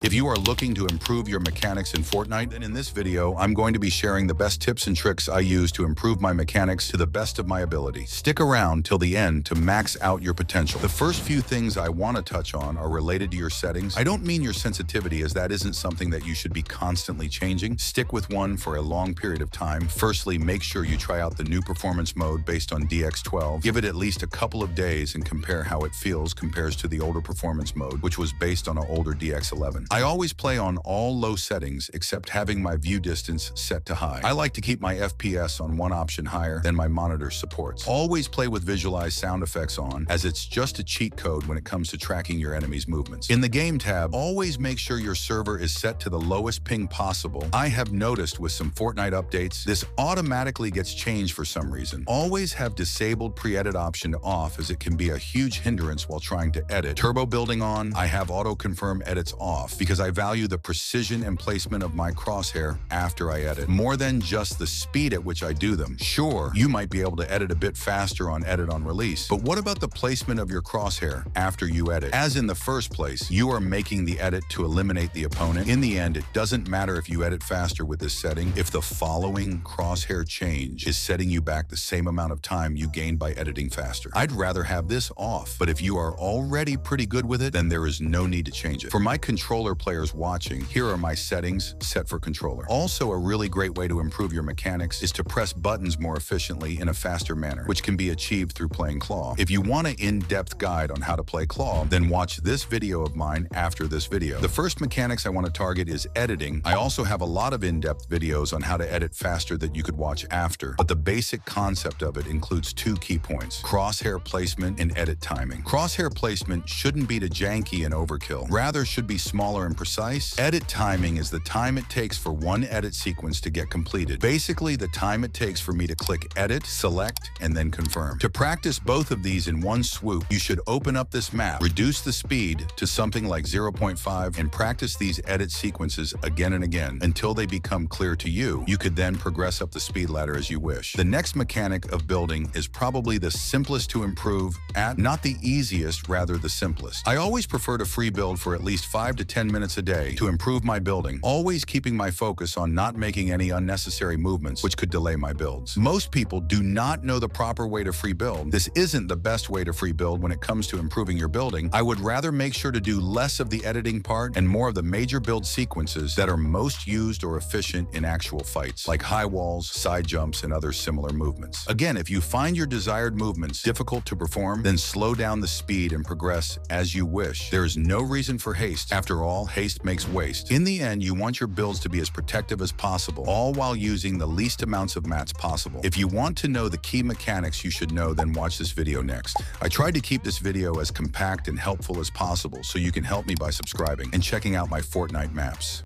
If you are looking to improve your mechanics in Fortnite, then in this video, I'm going to be sharing the best tips and tricks I use to improve my mechanics to the best of my ability. Stick around till the end to max out your potential. The first few things I want to touch on are related to your settings. I don't mean your sensitivity, as that isn't something that you should be constantly changing. Stick with one for a long period of time. Firstly, make sure you try out the new performance mode based on DX12. Give it at least a couple of days and compare how it compares to the older performance mode, which was based on an older DX11. I always play on all low settings except having my view distance set to high. I like to keep my FPS on one option higher than my monitor supports. Always play with visualized sound effects on, as it's just a cheat code when it comes to tracking your enemy's movements. In the game tab, always make sure your server is set to the lowest ping possible. I have noticed with some Fortnite updates, this automatically gets changed for some reason. Always have disabled pre-edit option off, as it can be a huge hindrance while trying to edit. Turbo building on, I have auto-confirm edits off because I value the precision and placement of my crosshair after I edit, more than just the speed at which I do them. Sure, you might be able to edit a bit faster on edit on release, but what about the placement of your crosshair after you edit? As in the first place, you are making the edit to eliminate the opponent. In the end, it doesn't matter if you edit faster with this setting if the following crosshair change is setting you back the same amount of time you gained by editing faster. I'd rather have this off, but if you are already pretty good with it, then there is no need to change it. For my controller players watching, here are my settings set for controller. Also, a really great way to improve your mechanics is to press buttons more efficiently in a faster manner, which can be achieved through playing Claw. If you want an in-depth guide on how to play Claw, then watch this video of mine after this video. The first mechanics I want to target is editing. I also have a lot of in-depth videos on how to edit faster that you could watch after, but the basic concept of it includes two key points: crosshair placement and edit timing. Crosshair placement shouldn't be too janky and overkill, rather should be smaller and precise. Edit timing is the time it takes for one edit sequence to get completed. Basically, the time it takes for me to click edit, select, and then confirm. To practice both of these in one swoop, you should open up this map, reduce the speed to something like 0.5, and practice these edit sequences again and again until they become clear to you. You could then progress up the speed ladder as you wish. The next mechanic of building is probably the simplest to improve at, not the easiest, rather the simplest. I always prefer to free build for at least 5 to 10 minutes a day to improve my building, always keeping my focus on not making any unnecessary movements which could delay my builds. Most people do not know the proper way to free build. This isn't the best way to free build when it comes to improving your building. I would rather make sure to do less of the editing part and more of the major build sequences that are most used or efficient in actual fights, like high walls, side jumps, and other similar movements. Again, if you find your desired movements difficult to perform, then slow down the speed and progress as you wish. There is no reason for haste. After all, haste makes waste. In the end, you want your builds to be as protective as possible, all while using the least amounts of mats possible. If you want to know the key mechanics you should know, then watch this video next. I tried to keep this video as compact and helpful as possible, so you can help me by subscribing and checking out my Fortnite maps.